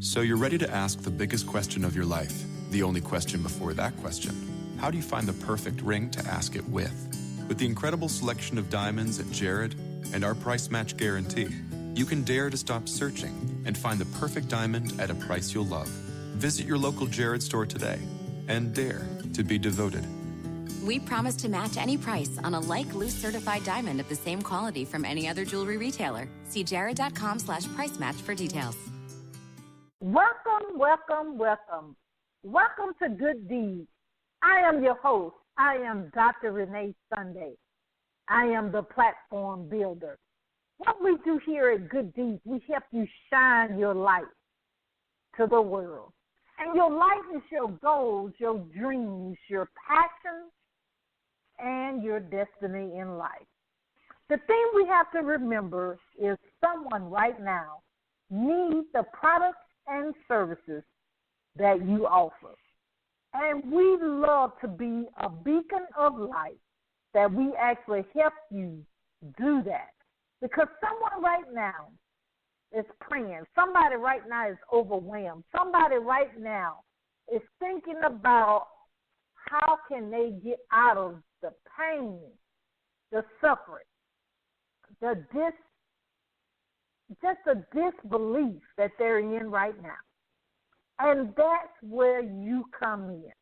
So you're ready to ask the biggest question of your life, the only question before that question. How do you find the perfect ring to ask it with? With the incredible selection of diamonds at Jared and our price match guarantee, you can dare to stop searching and find the perfect diamond at a price you'll love. Visit your local Jared store today and dare to be devoted. We promise to match any price on a like loose certified diamond of the same quality from any other jewelry retailer. See jared.com/price match for details. Welcome, welcome, welcome. Welcome to Good Deeds. I am your host. I am Dr. Renee Sunday. I am the platform builder. What we do here at Good Deeds, we help you shine your light to the world. And your light is your goals, your dreams, your passions, and your destiny in life. The thing we have to remember is someone right now needs the products and services that you offer. And we love to be a beacon of light that we actually help you do that. Because someone right now is praying. Somebody right now is overwhelmed. Somebody right now is thinking about how can they get out of the pain, the suffering, just the disbelief that they're in right now. And that's where you come in.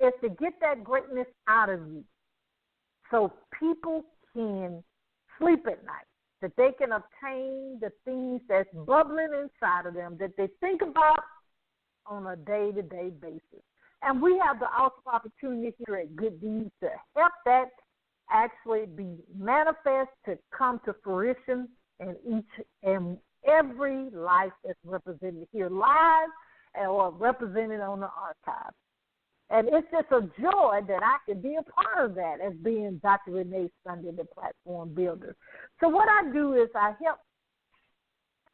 It's to get that greatness out of you so people can sleep at night, that they can obtain the things that's bubbling inside of them that they think about on a day-to-day basis. And we have the awesome opportunity here at Good Deeds to help that actually be manifest, to come to fruition in each and every life that's represented here live or represented on the archive. And it's just a joy that I can be a part of that as being Dr. Renee Sunday, the platform builder. So what I do is I help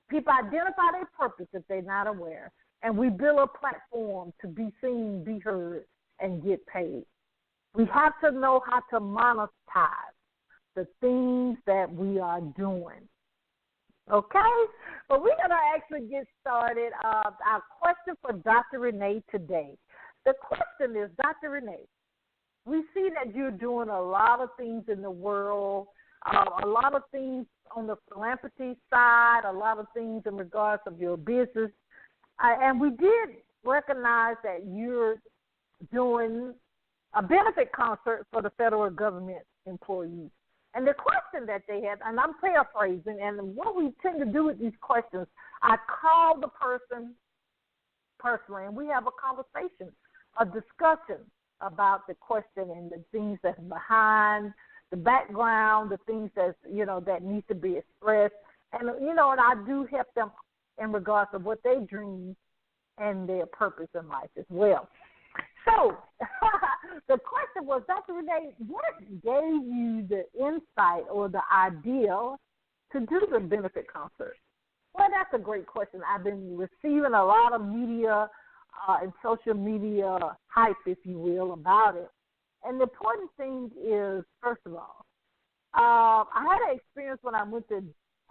people identify their purpose if they're not aware, and we build a platform to be seen, be heard, and get paid. We have to know how to monetize the things that we are doing. Okay? But we're going to actually get started. Our question for Dr. Renee today. The question is, Dr. Renee, we see that you're doing a lot of things in the world, a lot of things on the philanthropy side, a lot of things in regards of your business. And we did recognize that you're doing a benefit concert for the federal government employees. And the question that they had, and I'm paraphrasing, and what we tend to do with these questions, I call the person personally, and we have a conversation, a discussion about the question and the things that's behind the background, the things that that needs to be expressed, and and I do help them in regards to what they dream and their purpose in life as well. So the question was, Dr. Renee, what gave you the insight or the idea to do the benefit concert? Well, that's a great question. I've been receiving a lot of media and social media hype, if you will, about it. And the important thing is, first of all, I had an experience when I went to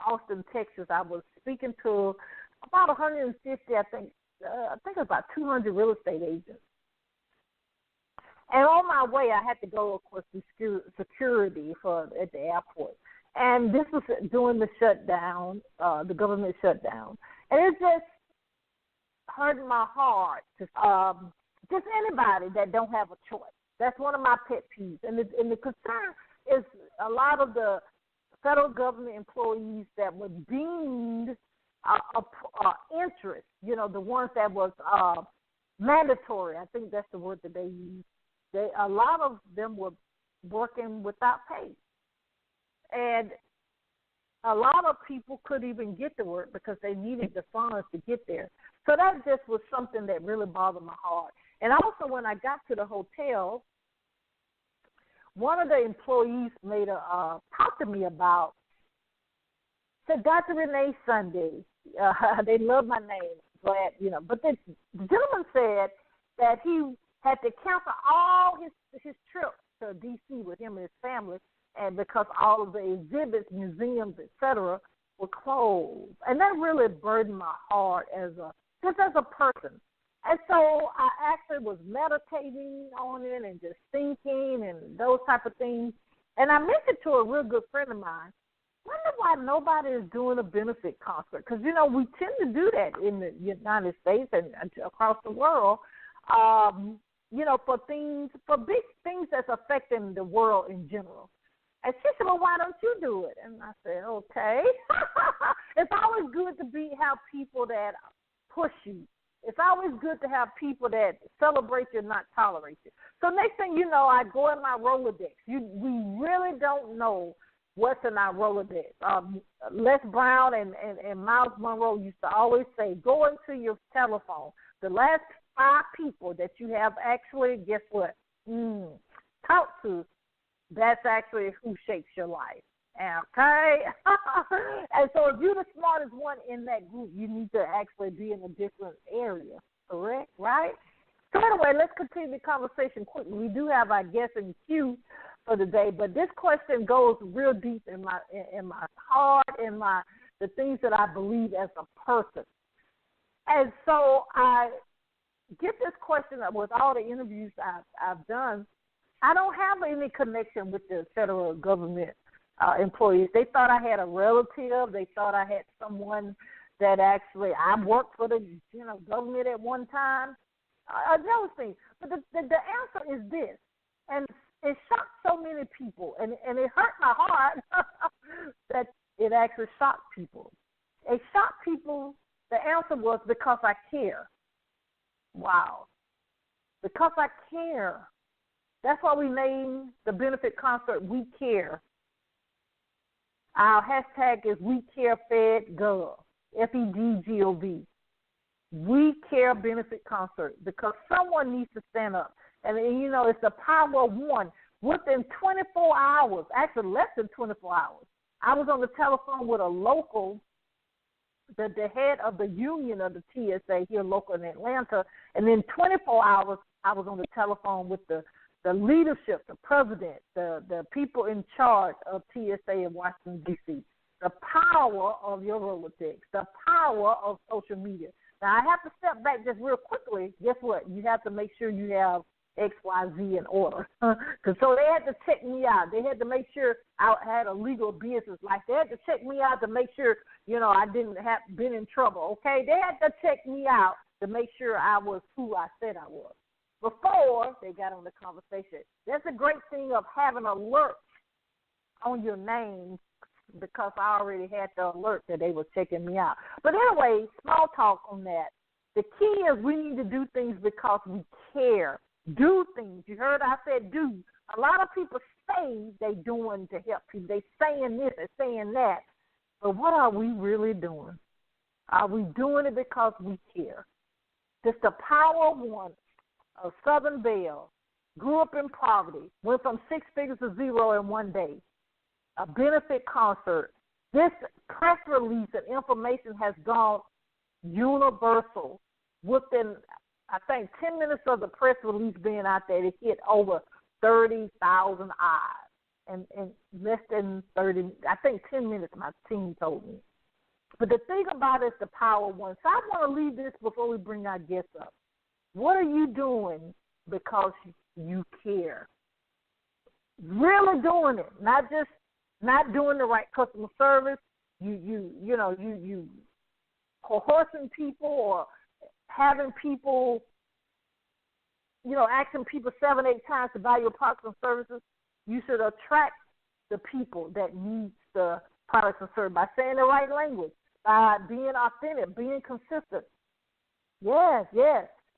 Austin, Texas. I was speaking to about 150, I think about 200 real estate agents. And on my way, I had to go, of course, to security at the airport. And this was during the shutdown, the government shutdown. And it just hurt my heart to just anybody that don't have a choice. That's one of my pet peeves. And the concern is a lot of the federal government employees that were deemed interest, the ones that was mandatory. I think that's the word that they used. A lot of them were working without pay. And a lot of people couldn't even get to work because they needed the funds to get there. So that just was something that really bothered my heart. And also when I got to the hotel, one of the employees made a talk to me about, said, Dr. Renee Sunday, they love my name, but the gentleman said that he had to cancel all his trips to D.C. with him and his family, and because all of the exhibits, museums, etc., with clothes. And that really burdened my heart just as a person. And so I actually was meditating on it and just thinking and those type of things. And I mentioned to a real good friend of mine, wonder why nobody is doing a benefit concert. Because, you know, we tend to do that in the United States and across the world, you know, for big things that's affecting the world in general. And she said, well, why don't you do it? And I said, okay. It's always good to have people that push you. It's always good to have people that celebrate you and not tolerate you. So next thing you know, I go in my Rolodex. We really don't know what's in our Rolodex. Les Brown and Miles Monroe used to always say, go into your telephone. The last 5 people that you have actually, guess what, talk to, that's actually who shapes your life. Okay? And so if you're the smartest one in that group, you need to actually be in a different area, correct? Right? So anyway, let's continue the conversation quickly. We do have our guest in queue for the day, but this question goes real deep in my heart, in the things that I believe as a person. And so I get this question with all the interviews I've done. I don't have any connection with the federal government employees. They thought I had a relative. They thought I had someone that actually I worked for the government at one time. Those things. But the answer is this, and it shocked so many people, and it hurt my heart that it actually shocked people. It shocked people. The answer was because I care. Wow. Because I care. That's why we named the benefit concert We Care. Our hashtag is We Care FedGov, FEDGOV. We Care Benefit Concert, because someone needs to stand up. And you know, it's the power of one. Within 24 hours, actually less than 24 hours, I was on the telephone with a local, the head of the union of the TSA here local in Atlanta, and in 24 hours, I was on the telephone with the leadership, the president, the people in charge of TSA in Washington, D.C., the power of your Rolodex, the power of social media. Now, I have to step back just real quickly. Guess what? You have to make sure you have X, Y, Z in order. Because so they had to check me out. They had to make sure I had a legal business. Like, they had to check me out to make sure, I didn't have been in trouble, okay? They had to check me out to make sure I was who I said I was. Before they got on the conversation. That's a great thing of having alerts on your name, because I already had the alert that they were checking me out. But anyway, small talk on that. The key is we need to do things because we care. Do things. You heard I said do. A lot of people say they doing to help people. They saying this and saying that. But what are we really doing? Are we doing it because we care? Just the power of one. A Southern Belle, grew up in poverty, went from 6 figures to 0 in one day. A benefit concert. This press release and information has gone universal. Within, I think, 10 minutes of the press release being out there, it hit over 30,000 eyes. And less than 30, I think 10 minutes, my team told me. But the thing about it is the power of one. So I want to leave this before we bring our guests up. What are you doing because you care? Really doing it, not just not doing the right customer service. You coercing people or having people, asking people 7, 8 times to buy your products and services. You should attract the people that need the products and services by saying the right language, by being authentic, being consistent. Yes.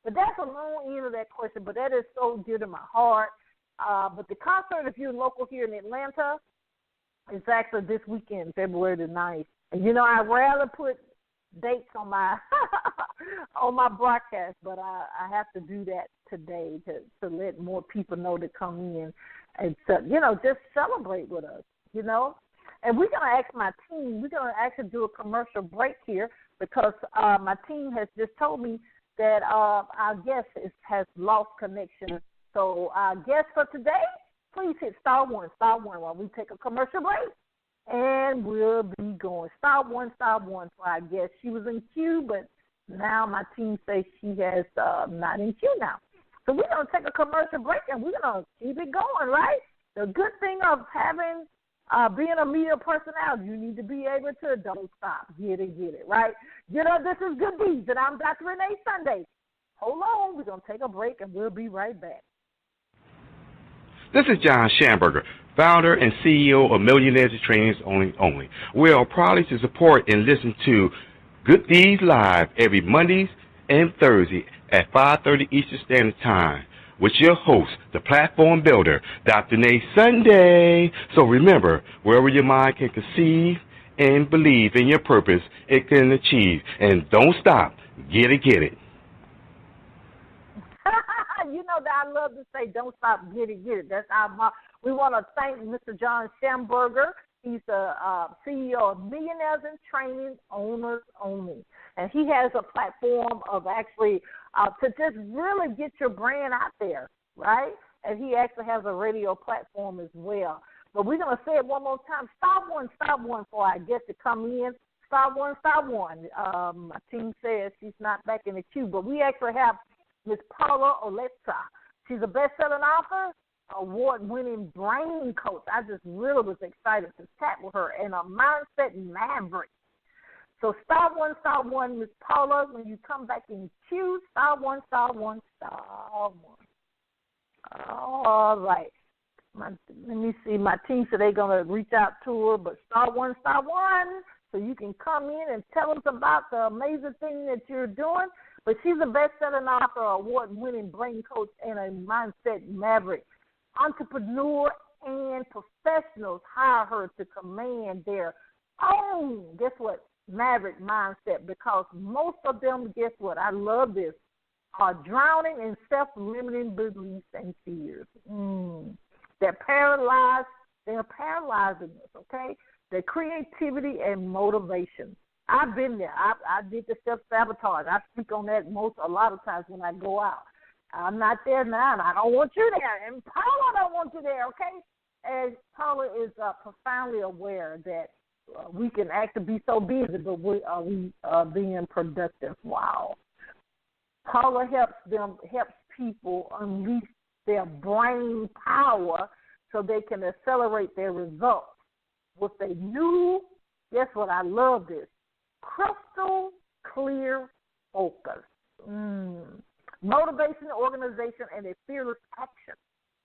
But that's a long end of that question, but that is so dear to my heart. But the concert, if you're local here in Atlanta, is actually this weekend, February the 9th. And, I'd rather put dates on my on my broadcast, but I have to do that today to let more people know to come in and, just celebrate with us, And we're going to ask my team, we're going to actually do a commercial break here because my team has just told me that our guest has lost connection. So our guest for today, please hit *1 while we take a commercial break. and we'll be going. Star one for our guest. She was in queue, but now my team says she has not in queue now. So we're going to take a commercial break, and we're going to keep it going, right? The good thing of having being a media personality, you need to be able to don't stop, get it, right? You know, this is Good Deeds, and I'm Dr. Renee Sunday. Hold on, we're going to take a break, and we'll be right back. This is John Schamberger, founder and CEO of Millionaires and Trainings Only. We are proud to support and listen to Good Deeds Live every Mondays and Thursday at 5:30 Eastern Standard Time with your host, the platform builder, Dr. Renee Sunday. So remember, wherever your mind can conceive and believe in your purpose, it can achieve. And don't stop. Get it. You know that I love to say, don't stop, get it. That's our motto. We want to thank Mr. John Schamberger. He's the CEO of Millionaires and Training Owners Only. And he has a platform of actually to just really get your brand out there, right? And he actually has a radio platform as well. But we're going to say it one more time. Star one for our guest to come in. Star one. My team says she's not back in the queue, but we actually have Miss Paula Oleska. She's a best-selling author, award-winning brain coach. I just really was excited to chat with her, and a mindset maverick. So star one, Miss Paula, when you come back in queue, star one. All right. Let me see. My team said they're going to reach out to her, but star one, so you can come in and tell us about the amazing thing that you're doing. But she's a best-selling author, award-winning brain coach, and a mindset maverick. Entrepreneur and professionals hire her to command their own, guess what, Maverick mindset, because most of them, guess what, I love this, are drowning in self-limiting beliefs and fears. They're paralyzed. They're paralyzing us, okay? Their creativity and motivation. I've been there. I did the self-sabotage. I speak on that a lot of times when I go out. I'm not there now, and I don't want you there. And Paula don't want you there, okay? And Paula is profoundly aware that we can actually be so busy, but we are being productive. Wow. Paula helps people unleash their brain power so they can accelerate their results with a new, guess what, I love this, crystal clear focus. Motivation, organization, and a fearless action.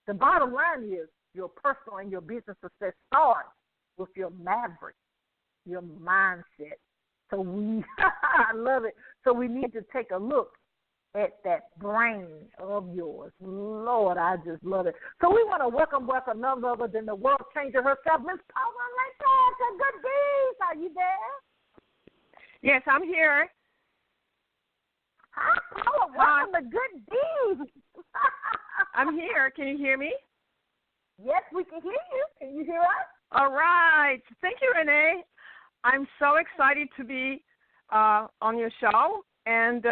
The bottom line is your personal and your business success starts with your maverick, your mindset. So I love it. So we need to take a look at that brain of yours. Lord, I just love it. So we want to welcome none other than the world changer herself, Miss Paula Oleska to Good Deeds. Are you there? Yes, I'm here. Hi, Paula. Welcome to Good Deeds. I'm here. Can you hear me? Yes, we can hear you. Can you hear us? All right. Thank you, Renee. I'm so excited to be on your show, and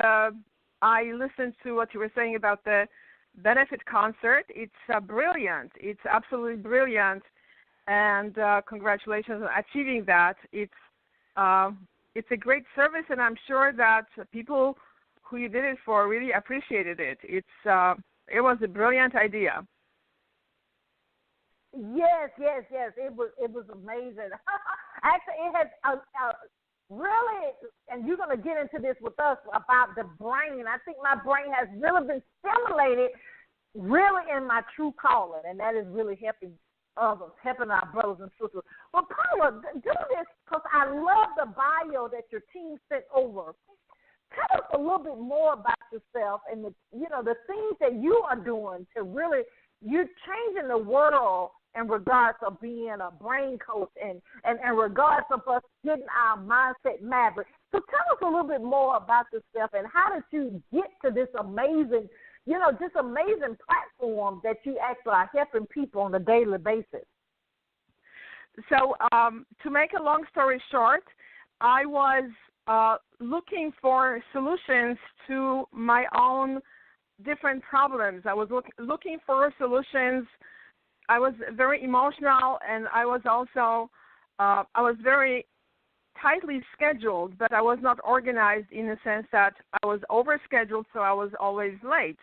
I listened to what you were saying about the benefit concert. It's brilliant. It's absolutely brilliant, and congratulations on achieving that. It's a great service, and I'm sure that people who you did it for really appreciated it. It was a brilliant idea. Yes. It was amazing. Actually, it has really, and you're going to get into this with us about the brain. I think my brain has really been stimulated really in my true calling, and that is really helping others, helping our brothers and sisters. But Paula, do this because I love the bio that your team sent over. Tell us a little bit more about yourself and the things that you are doing to really, you're changing the world in regards of being a brain coach and in regards of us getting our mindset maverick. So tell us a little bit more about yourself and how did you get to this amazing, this amazing platform that you actually are helping people on a daily basis. So to make a long story short, I was looking for solutions to my own different problems. I was looking for solutions. I was very emotional, and I was also I was very tightly scheduled, but I was not organized in the sense that I was overscheduled, so I was always late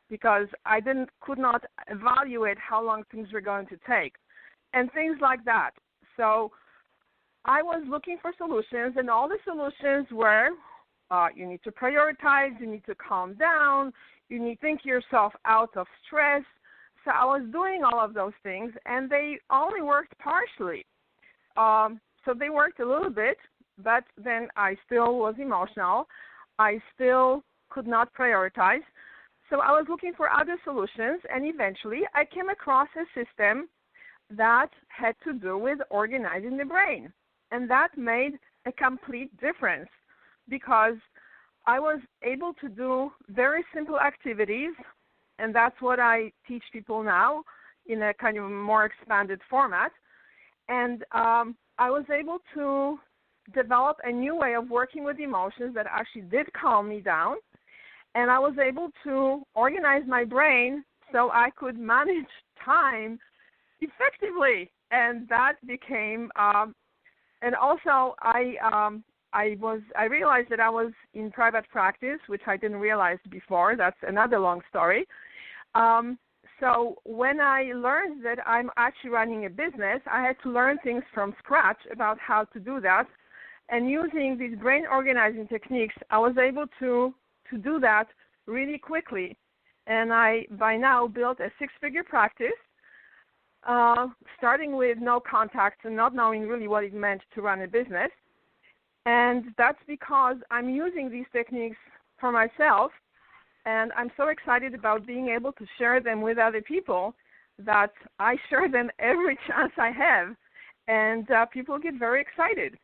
because I could not evaluate how long things were going to take and things like that. So I was looking for solutions, and all the solutions were you need to prioritize, you need to calm down, you need to think yourself out of stress. So I was doing all of those things, and they only worked partially. So they worked a little bit, but then I still was emotional. I still could not prioritize. So I was looking for other solutions, and eventually I came across a system that had to do with organizing the brain. And that made a complete difference because I was able to do very simple activities, and that's what I teach people now in a kind of more expanded format. And I was able to develop a new way of working with emotions that actually did calm me down. And I was able to organize my brain so I could manage time effectively. And that became, and also I realized that I was in private practice, which I didn't realize before. That's another long story. So when I learned that I'm actually running a business, I had to learn things from scratch about how to do that. And using these brain organizing techniques, I was able to do that really quickly. And I, by now, built a six-figure practice, starting with no contacts and not knowing really what it meant to run a business. And that's because I'm using these techniques for myself. And I'm so excited about being able to share them with other people that I share them every chance I have. And people get very excited.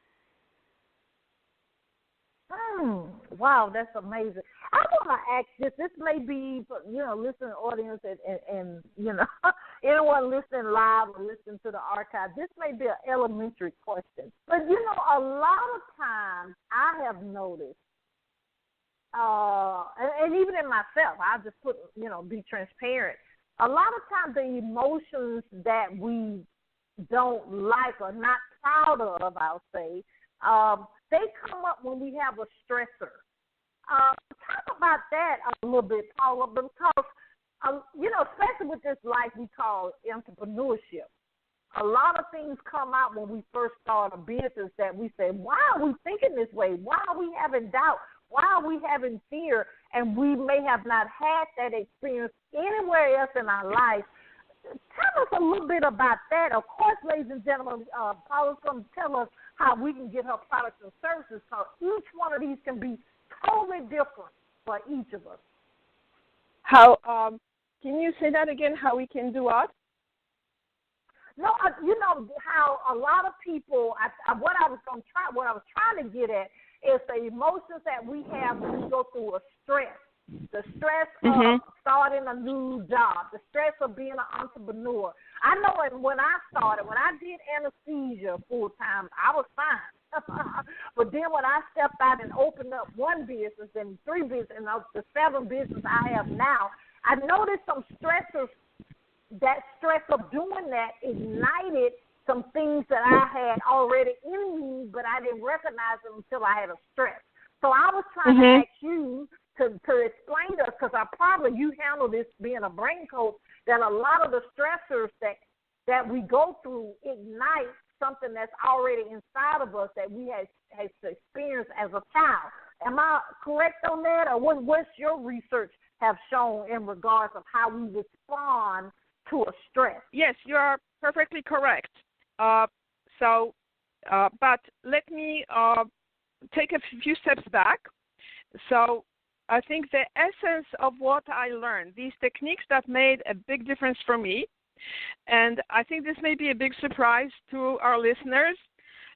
Wow, that's amazing. I want to ask this. This may be, listening audience and anyone listening live or listening to the archive. This may be an elementary question. But, a lot of times I have noticed, and even in myself, I'll just be transparent. A lot of times the emotions that we don't like or not proud of, I'll say, they come up when we have a stressor. Talk about that a little bit, Paula, because, especially with this life we call entrepreneurship, a lot of things come out when we first start a business that we say, why are we thinking this way? Why are we having doubt? Why are we having fear? And we may have not had that experience anywhere else in our life. Tell us a little bit about that. Of course, ladies and gentlemen, Paula's going to tell us how we can get her products and services, because each one of these can be totally different for each of us. How, can you say that again, how we can do what? No, how a lot of people, what I was trying to get at is the emotions that we have when we go through a stress. The stress of starting a new job, the stress of being an entrepreneur. I know when I started, when I did anesthesia full time, I was fine. But then when I stepped out and opened up one business and three businesses, and the 7 businesses I have now, I noticed some stressors. That stress of doing that ignited some things that I had already in me, but I didn't recognize them until I had a stress. So I was trying to ask you to explain to us, because you handle this being a brain coach, that a lot of the stressors that we go through ignite something that's already inside of us that we have experienced as a child. Am I correct on that, or what's your research have shown in regards of how we respond to a stress? Yes, you are perfectly correct. But let me take a few steps back. So I think the essence of what I learned, these techniques that made a big difference for me, and I think this may be a big surprise to our listeners,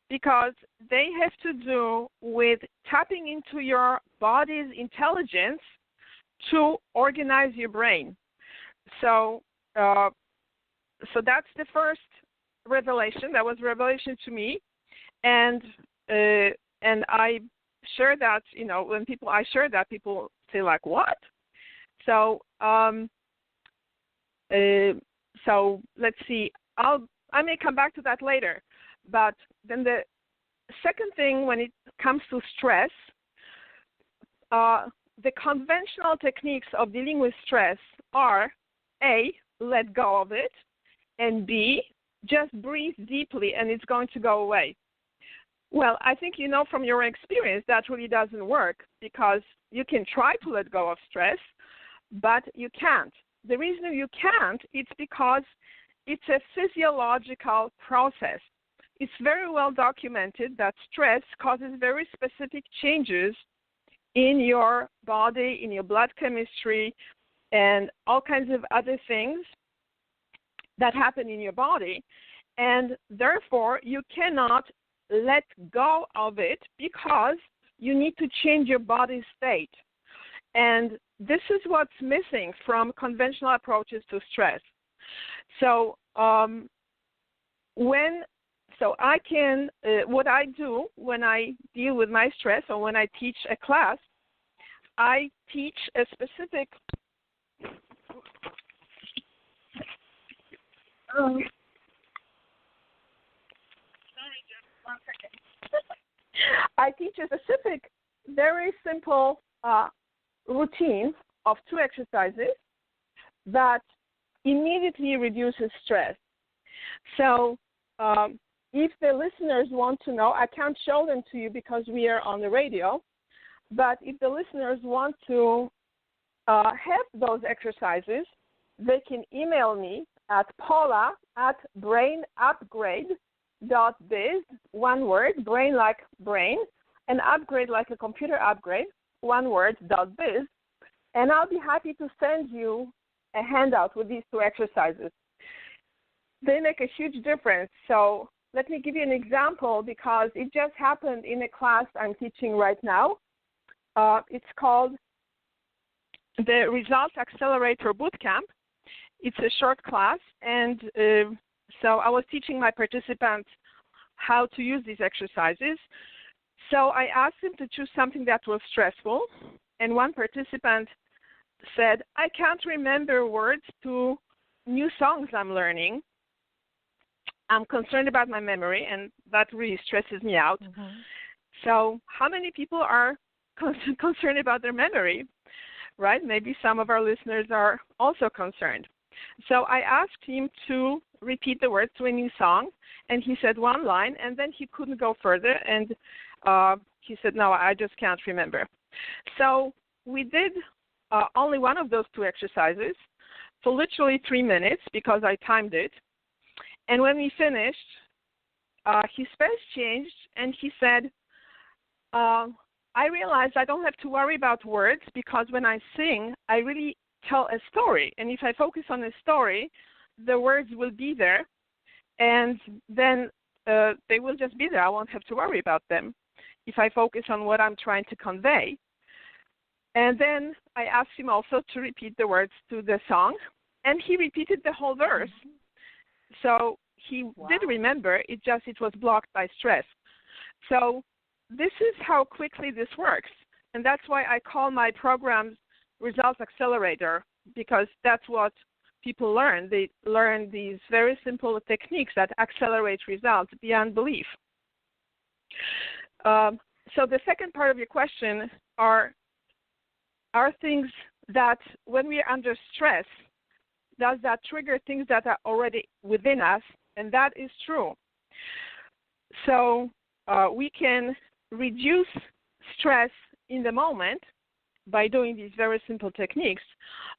because they have to do with tapping into your body's intelligence to organize your brain. So that's the first revelation. That was revelation to me, and I share that. When I share that, people say like, "What?" So let's see. I may come back to that later, But then the second thing when it comes to stress, the conventional techniques of dealing with stress are A, let go of it, and B, just breathe deeply and it's going to go away. Well, I think you know from your experience that really doesn't work, because you can try to let go of stress, but you can't. The reason you can't is because it's a physiological process. It's very well documented that stress causes very specific changes in your body, in your blood chemistry, and all kinds of other things that happen in your body. And therefore, you cannot let go of it because you need to change your body state. And this is what's missing from conventional approaches to stress. So what I do when I deal with my stress or when I teach a class, I teach a specific I teach a specific, very simple routine of 2 exercises that immediately reduces stress. So if the listeners want to know, I can't show them to you because we are on the radio, but if the listeners want to have those exercises, they can email me at paula@brainupgrade.biz, one word, brain like brain, and upgrade like a computer upgrade, one word, .biz, and I'll be happy to send you a handout with these 2 exercises. They make a huge difference. So let me give you an example, because it just happened in a class I'm teaching right now. It's called the Results Accelerator Bootcamp. It's a short class, and so I was teaching my participants how to use these exercises. So I asked them to choose something that was stressful, and one participant said, I can't remember words to new songs I'm learning. I'm concerned about my memory, and that really stresses me out. Mm-hmm. So how many people are concerned about their memory, right? Maybe some of our listeners are also concerned. So I asked him to repeat the words to a new song, and he said one line, and then he couldn't go further, and he said, no, I just can't remember. So we did only one of those 2 exercises for literally 3 minutes because I timed it. And when we finished, his face changed, and he said, I realized I don't have to worry about words because when I sing, I really tell a story. And if I focus on a story, the words will be there, and then they will just be there. I won't have to worry about them if I focus on what I'm trying to convey. And then I asked him also to repeat the words to the song, and he repeated the whole verse. So he did remember, it was blocked by stress. So this is how quickly this works, and that's why I call my programs Results Accelerator, because that's what people learn. They learn these very simple techniques that accelerate results beyond belief. So the second part of your question are things that when we are under stress, does that trigger things that are already within us? And that is true. So we can reduce stress in the moment by doing these very simple techniques.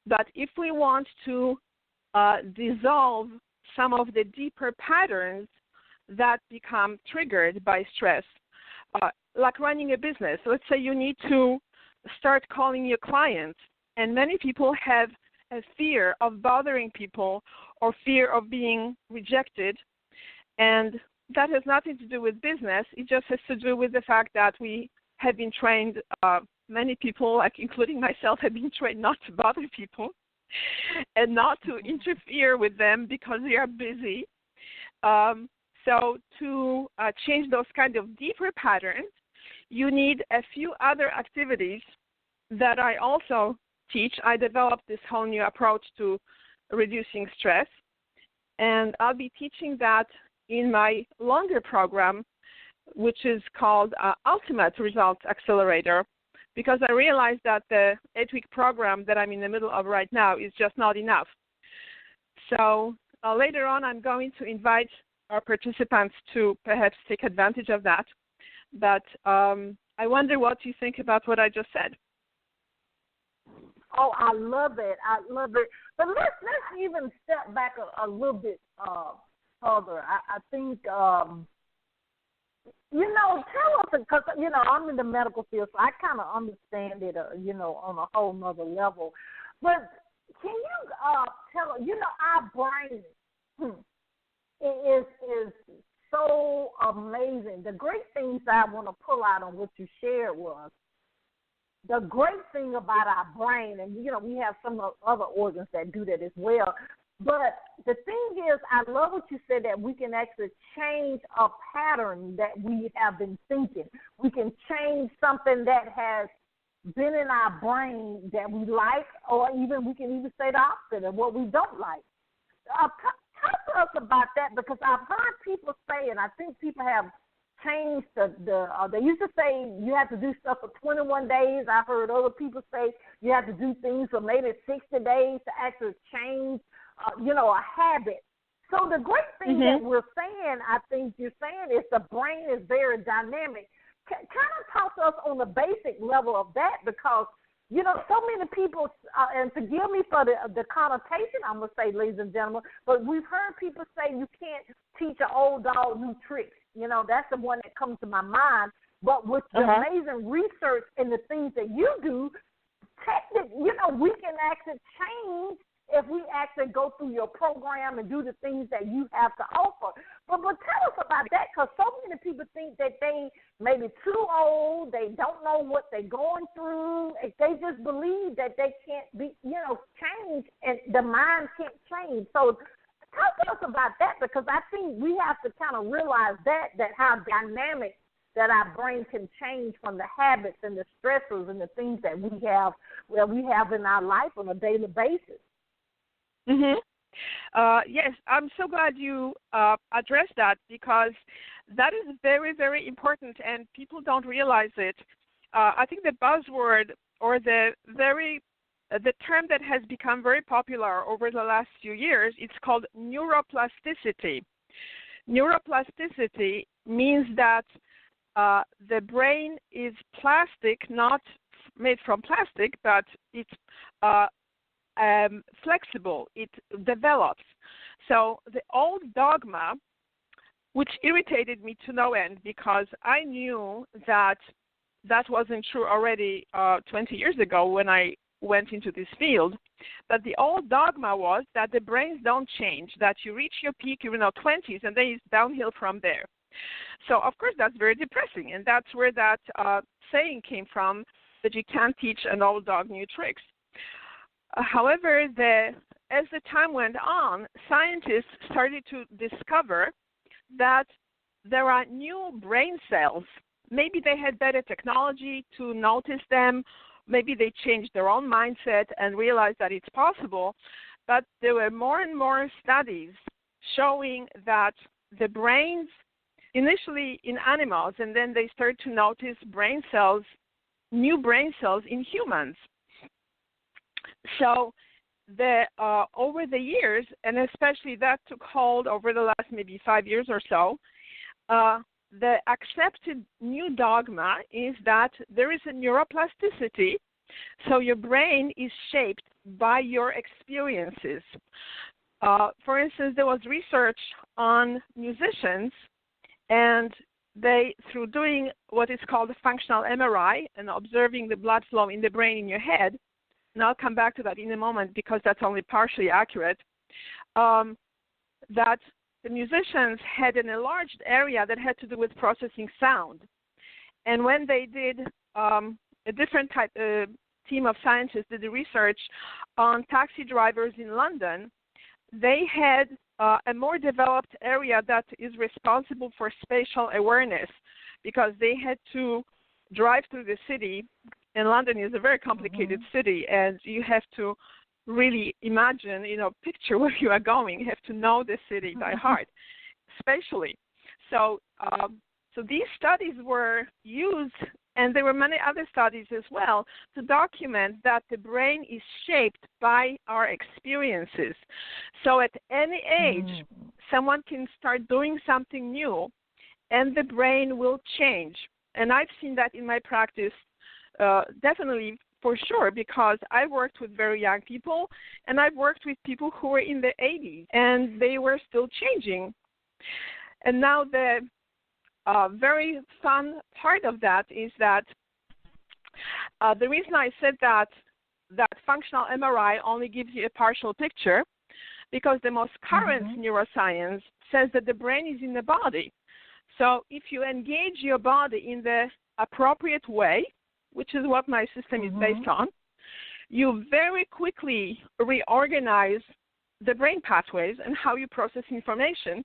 But if we want to dissolve some of the deeper patterns that become triggered by stress, like running a business, let's say you need to start calling your clients, and many people have a fear of bothering people or fear of being rejected, and that has nothing to do with business. It just has to do with the fact that we have been trained, many people, like including myself, have been trained not to bother people and not to interfere with them because they are busy. So to change those kind of deeper patterns, you need a few other activities that I also teach. I developed this whole new approach to reducing stress, and I'll be teaching that in my longer program, which is called Ultimate Results Accelerator, because I realized that the 8-week program that I'm in the middle of right now is just not enough. So later on, I'm going to invite our participants to perhaps take advantage of that. But I wonder what you think about what I just said. Oh, I love it. I love it. But let's even step back a little bit further. I think, tell us, because, I'm in the medical field, so I kind of understand it, on a whole nother level. But can you tell us, our brain is so amazing. The great things I want to pull out on what you shared was, the great thing about our brain, and, we have some other organs that do that as well, but the thing is, I love what you said, that we can actually change a pattern that we have been thinking. We can change something that has been in our brain that we like, or even we can even say the opposite of what we don't like. Talk to us about that, because I've heard people say, and I think people have changed they used to say you have to do stuff for 21 days. I've heard other people say you have to do things for maybe 60 days to actually change, a habit. So the great thing that we're saying, I think you're saying, is the brain is very dynamic. Kind of talk to us on the basic level of that, because, so many people, and forgive me for the connotation, I'm going to say, ladies and gentlemen, but we've heard people say you can't teach an old dog new tricks. That's the one that comes to my mind. But with the amazing research and the things that you do, we can actually change if we actually go through your program and do the things that you have to offer. But tell us about that, because so many people think that they may be too old, they don't know what they're going through, they just believe that they can't be, change, and the mind can't change. So talk to us about that, because I think we have to kind of realize that how dynamic that our brain can change from the habits and the stressors and the things that we have in our life on a daily basis. Yes, I'm so glad you addressed that, because that is very, very important, and people don't realize it. I think the buzzword, or the term that has become very popular over the last few years, it's called neuroplasticity. Neuroplasticity means that the brain is plastic, not made from plastic, but it's flexible. It develops. So the old dogma, which irritated me to no end, because I knew that wasn't true already 20 years ago when I went into this field, but the old dogma was that the brains don't change, that you reach your peak, you're in your 20s, and then it's downhill from there. So, of course, that's very depressing, and that's where that saying came from, that you can't teach an old dog new tricks. However, as the time went on, scientists started to discover that there are new brain cells. Maybe they had better technology to notice them. Maybe they changed their own mindset and realized that it's possible. But there were more and more studies showing that the brains, initially in animals, and then they started to notice brain cells, new brain cells in humans. So over the years, and especially that took hold over the last maybe 5 years or so, the accepted new dogma is that there is a neuroplasticity, so your brain is shaped by your experiences. For instance, there was research on musicians, and they, through doing what is called a functional MRI and observing the blood flow in the brain in your head, and I'll come back to that in a moment because that's only partially accurate, that the musicians had an enlarged area that had to do with processing sound. And when they did a different team of scientists did the research on taxi drivers in London, they had a more developed area that is responsible for spatial awareness, because they had to drive through the city. And London is a very complicated city, and you have to really imagine, picture where you are going. You have to know the city by heart. spatially. So these studies were used, and there were many other studies as well, to document that the brain is shaped by our experiences. So at any age, someone can start doing something new, and the brain will change. And I've seen that in my practice, definitely, for sure, because I've worked with very young people, and I've worked with people who were in their 80s, and they were still changing. And now the very fun part of that is that the reason I said that functional MRI only gives you a partial picture, because the most current neuroscience says that the brain is in the body. So if you engage your body in the appropriate way, which is what my system is based on, you very quickly reorganize the brain pathways and how you process information.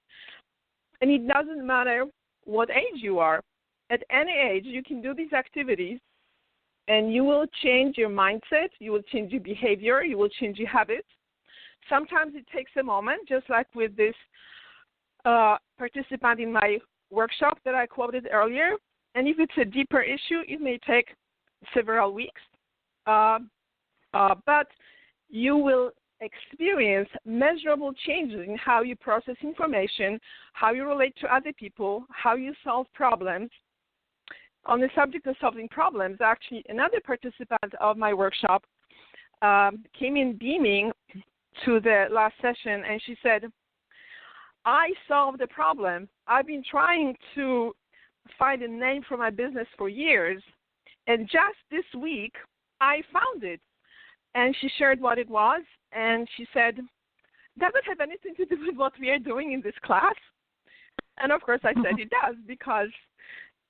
And it doesn't matter what age you are. At any age, you can do these activities, and you will change your mindset, you will change your behavior, you will change your habits. Sometimes it takes a moment, just like with this participant in my workshop that I quoted earlier. And if it's a deeper issue, it may take several weeks. But you will experience measurable changes in how you process information, how you relate to other people, how you solve problems. On the subject of solving problems, actually, another participant of my workshop came in beaming to the last session, and she said, I solved a problem. I've been trying to find a name for my business for years, and just this week, I found it. And she shared what it was, and she said, does it have anything to do with what we are doing in this class? And of course I said it does, because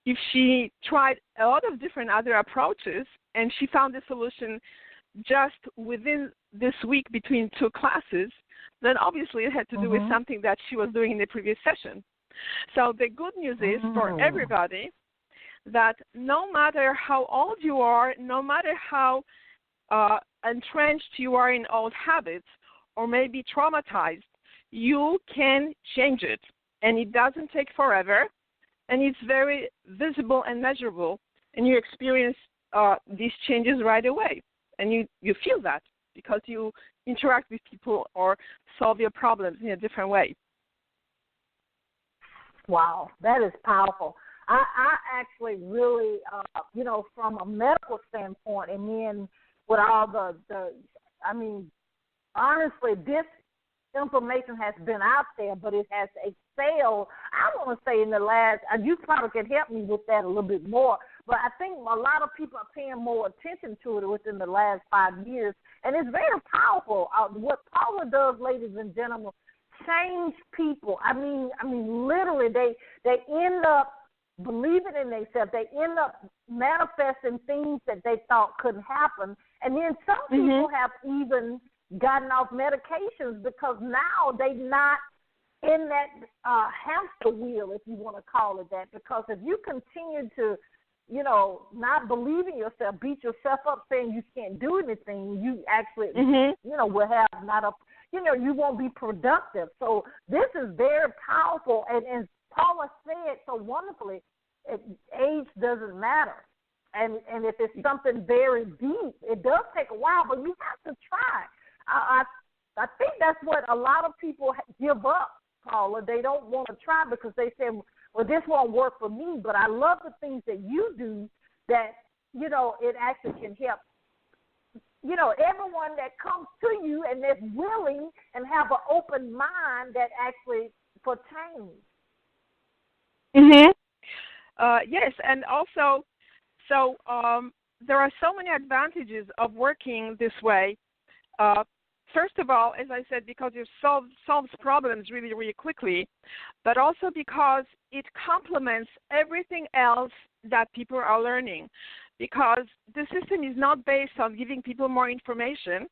if she tried a lot of different other approaches and she found a solution just within this week between two classes, then obviously it had to do with something that she was doing in the previous session. So the good news is for everybody that no matter how old you are, no matter how entrenched you are in old habits or maybe traumatized, you can change it. And it doesn't take forever, and it's very visible and measurable, and you experience these changes right away. And you feel that because you interact with people or solve your problems in a different way. Wow, that is powerful. I actually really, from a medical standpoint, and then with all honestly, this information has been out there, but it has excelled, I want to say, in the last, you probably can help me with that a little bit more, but I think a lot of people are paying more attention to it within the last 5 years, and it's very powerful. What Paula does, ladies and gentlemen, change people. I mean, literally, they end up believing in themselves. They end up manifesting things that they thought couldn't happen. And then some people have even gotten off medications because now they're not in that hamster wheel, if you want to call it that. Because if you continue to, not believe in yourself, beat yourself up saying you can't do anything, you actually, will have not a, you won't be productive. So this is very powerful. And Paula said so wonderfully, age doesn't matter. And if it's something very deep, it does take a while, but you have to try. I think that's what a lot of people give up, Paula. They don't want to try because they say, well, this won't work for me. But I love the things that you do that, it actually can help, everyone that comes to you and that's willing and have an open mind that actually for change. Yes, and also, there are so many advantages of working this way. First of all, as I said, because it solves problems really, really quickly, but also because it complements everything else that people are learning. Because the system is not based on giving people more information.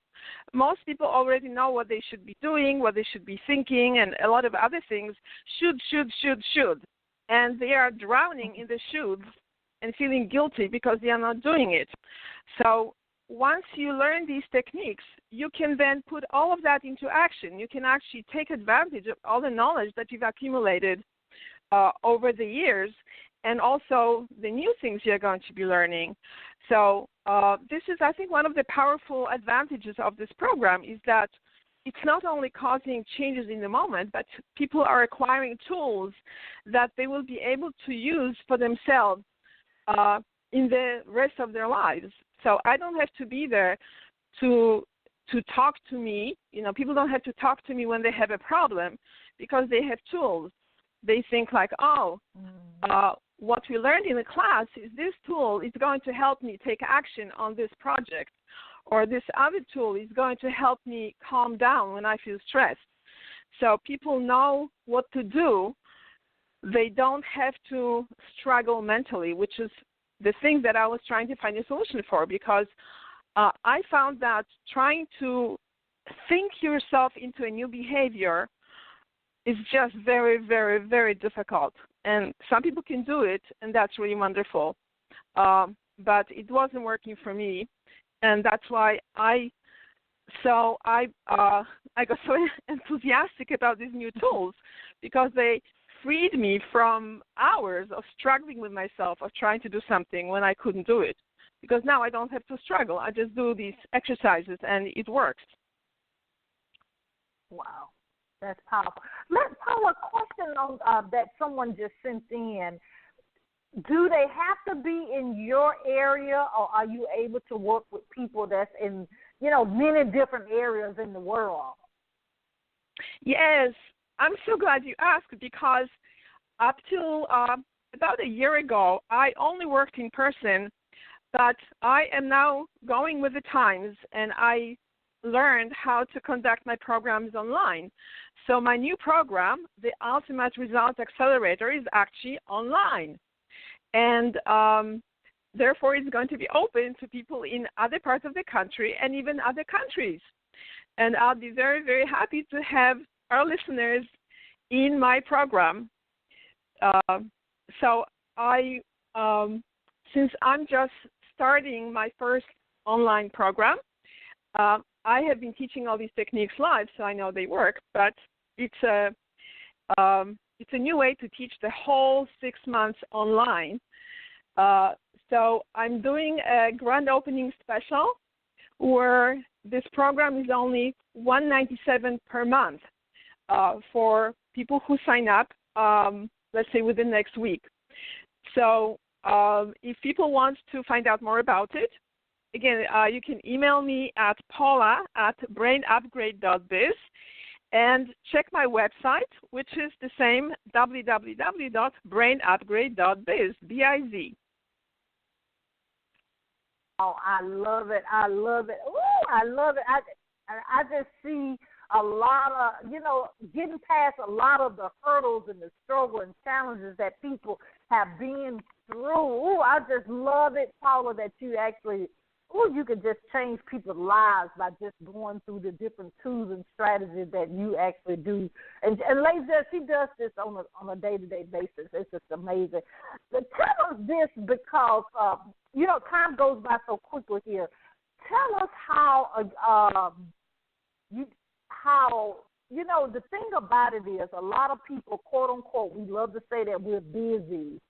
Most people already know what they should be doing, what they should be thinking, and a lot of other things. Should. And they are drowning in the shoulds and feeling guilty because they are not doing it. So once you learn these techniques, you can then put all of that into action. You can actually take advantage of all the knowledge that you've accumulated over the years, and also the new things you're going to be learning. So this is, I think, one of the powerful advantages of this program is that it's not only causing changes in the moment, but people are acquiring tools that they will be able to use for themselves in the rest of their lives. So I don't have to be there to talk to me. You know, people don't have to talk to me when they have a problem because they have tools. They think like, what we learned in the class is this tool is going to help me take action on this project, or this other tool is going to help me calm down when I feel stressed. So people know what to do. They don't have to struggle mentally, which is the thing that I was trying to find a solution for, because I found that trying to think yourself into a new behavior is just very, very, very difficult. And some people can do it, and that's really wonderful. But it wasn't working for me, and that's why I got so enthusiastic about these new tools, because they freed me from hours of struggling with myself, of trying to do something when I couldn't do it. Because now I don't have to struggle. I just do these exercises, and it works. Wow. That's powerful. Paula, a question on, that someone just sent in. Do they have to be in your area, or are you able to work with people that's in, many different areas in the world? Yes, I'm so glad you asked, because up till about a year ago, I only worked in person, but I am now going with the times, and I learned how to conduct my programs online. So my new program, the Ultimate Results Accelerator, is actually online. And therefore, it's going to be open to people in other parts of the country and even other countries. And I'll be very, very happy to have our listeners in my program. So I, since I'm just starting my first online program, I have been teaching all these techniques live, so I know they work, but it's a new way to teach the whole 6 months online. So I'm doing a grand opening special where this program is only $197 per month for people who sign up, let's say within next week. So if people want to find out more about it, again, you can email me at paula@brainupgrade.biz and check my website, which is the same, www.brainupgrade.biz, B-I-Z. Oh, I love it. I love it. Ooh, I love it. I just see a lot of, getting past a lot of the hurdles and the struggle and challenges that people have been through. Ooh, I just love it, Paula, that you actually, you could just change people's lives by just going through the different tools and strategies that you actually do. And Laser, she does this on a day-to-day basis. It's just amazing. But tell us this, because, time goes by so quickly here. Tell us how the thing about it is, a lot of people, quote unquote, we love to say that we're busy.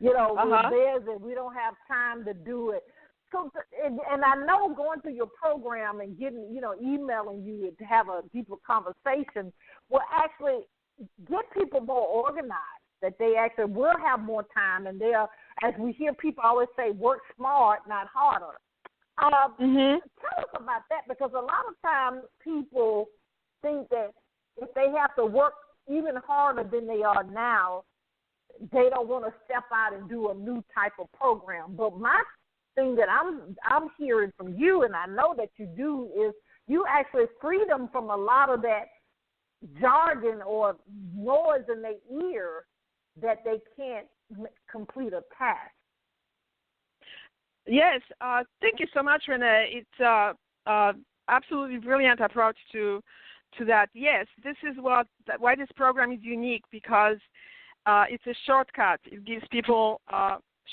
We're busy. We don't have time to do it. So, and I know going through your program and getting, emailing you to have a deeper conversation will actually get people more organized, that they actually will have more time, and they'll, as we hear people always say, work smart, not harder. Tell us about that, because a lot of times people think that if they have to work even harder than they are now, they don't want to step out and do a new type of program. But my thing that I'm hearing from you, and I know that you do, is you actually free them from a lot of that jargon or noise in their ear that they can't complete a task. Yes, thank you so much, Renee. It's absolutely brilliant approach to that. Yes, this is why this program is unique, because it's a shortcut. It gives people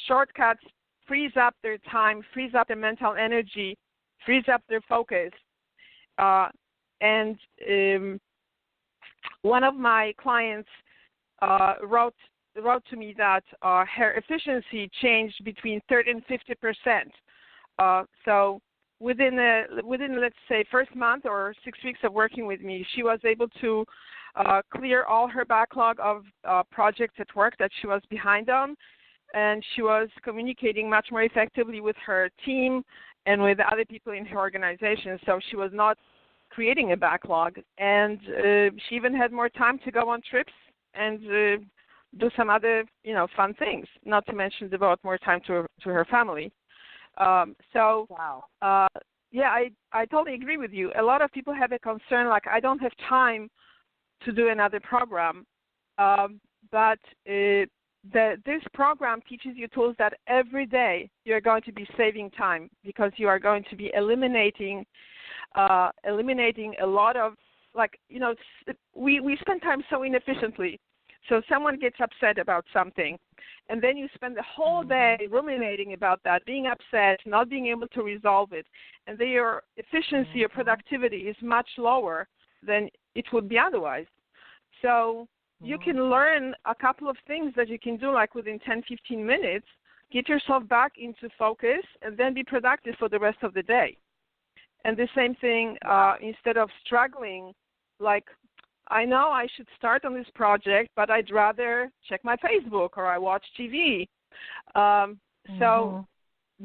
shortcuts frees up their time, frees up their mental energy, frees up their focus. And one of my clients wrote to me that her efficiency changed between 30 and 50%. So within let's say first month or 6 weeks of working with me, she was able to clear all her backlog of projects at work that she was behind on, and she was communicating much more effectively with her team and with other people in her organization. So she was not creating a backlog, and she even had more time to go on trips and do some other, fun things, not to mention devote more time to her family. Wow. I totally agree with you. A lot of people have a concern like, I don't have time to do another program, but this program teaches you tools that every day you're going to be saving time, because you are going to be eliminating a lot of, we spend time so inefficiently. So someone gets upset about something, and then you spend the whole day ruminating about that, being upset, not being able to resolve it, and then your efficiency, your productivity is much lower than it would be otherwise. So you can learn a couple of things that you can do like within 10, 15 minutes, get yourself back into focus, and then be productive for the rest of the day. And the same thing, instead of struggling, like, I know I should start on this project, but I'd rather check my Facebook or I watch TV. So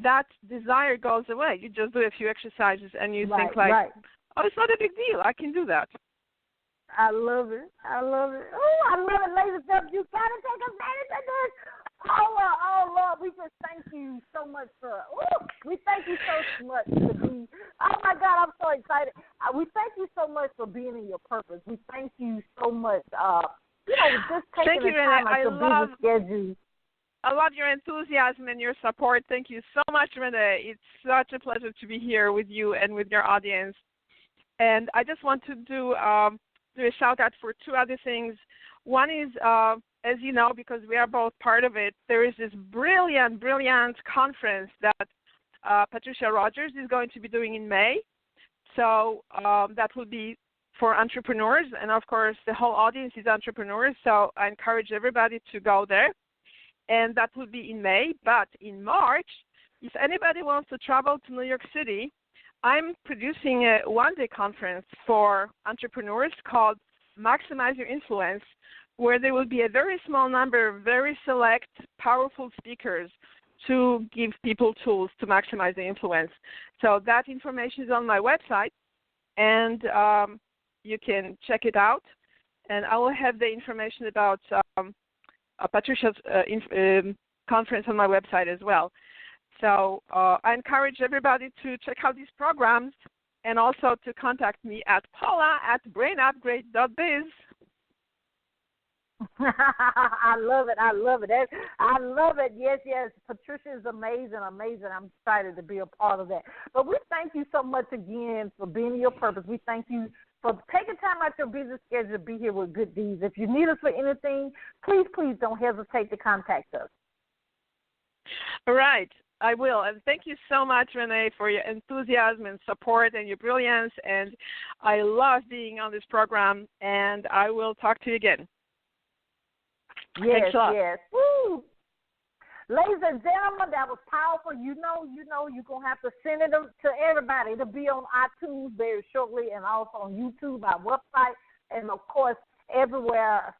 that desire goes away. You just do a few exercises and you think like, oh, it's not a big deal. I can do that. I love it. Oh, I love it, ladies and gentlemen. You got to take advantage of this. Oh, Lord, we just thank you so much we thank you so much to be, oh, my God, I'm so excited. We thank you so much for being in your purpose. We thank you so much, just taking the time out your busy schedule. I love your enthusiasm and your support. Thank you so much, Renee. It's such a pleasure to be here with you and with your audience. And I just want to do a shout-out for two other things. One is, as you know, because we are both part of it, there is this brilliant conference that Patricia Rogers is going to be doing in May. So that will be for entrepreneurs, and of course the whole audience is entrepreneurs, so I encourage everybody to go there. And that will be in May. But in March, if anybody wants to travel to New York City, I'm producing a one-day conference for entrepreneurs called Maximize Your Influence, where there will be a very small number of very select, powerful speakers to give people tools to maximize their influence. So that information is on my website, and you can check it out. And I will have the information about Patricia's conference on my website as well. So I encourage everybody to check out these programs and also to contact me at paula@brainupgrade.biz. I love it. I love it. Yes. Patricia is amazing. I'm excited to be a part of that. But we thank you so much again for being in your purpose. We thank you for taking time out your busy schedule to be here with Good Deeds. If you need us for anything, please don't hesitate to contact us. All right. I will. And thank you so much, Renee, for your enthusiasm and support and your brilliance. And I love being on this program. And I will talk to you again. Yes. Woo. Ladies and gentlemen, that was powerful. You know, you're going to have to send it to everybody. It'll be on iTunes very shortly and also on YouTube, our website, and, of course, everywhere.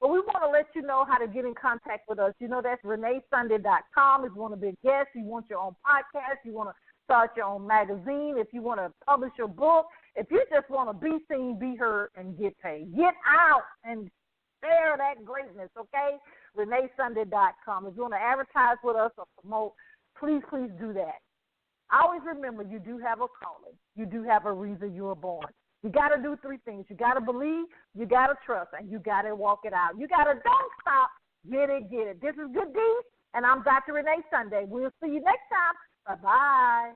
But we want to let you know how to get in contact with us. You know, that's ReneeSunday.com. If you want to be a guest, you want your own podcast, you want to start your own magazine, if you want to publish your book, if you just want to be seen, be heard, and get paid. Get out and share that greatness, okay? ReneeSunday.com. If you want to advertise with us or promote, please do that. Always remember, you do have a calling. You do have a reason you were born. You got to do three things. You got to believe, you got to trust, and you got to walk it out. You got to don't stop. Get it. This is Good Deeds, and I'm Dr. Renee Sunday. We'll see you next time. Bye-bye.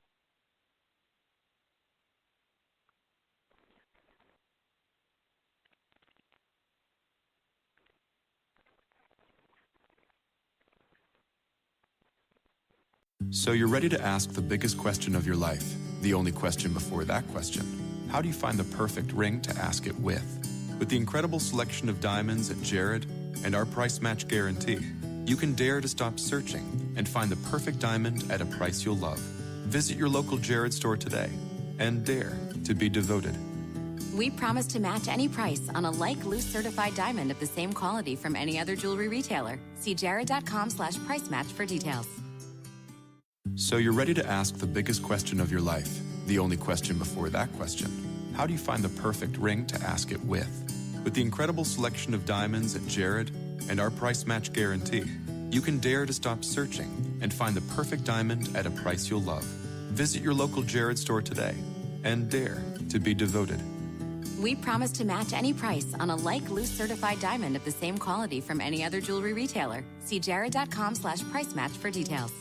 So you're ready to ask the biggest question of your life, the only question before that question. How do you find the perfect ring to ask it with? With the incredible selection of diamonds at Jared and our price match guarantee, you can dare to stop searching and find the perfect diamond at a price you'll love. Visit your local Jared store today and dare to be devoted. We promise to match any price on a like loose certified diamond of the same quality from any other jewelry retailer. See jared.com/price match for details. So you're ready to ask the biggest question of your life, the only question before that question. How do you find the perfect ring to ask it with? With the incredible selection of diamonds at Jared and our price match guarantee, you can dare to stop searching and find the perfect diamond at a price you'll love. Visit your local Jared store today and dare to be devoted. We promise to match any price on a like loose certified diamond of the same quality from any other jewelry retailer. See jared.com/price match for details.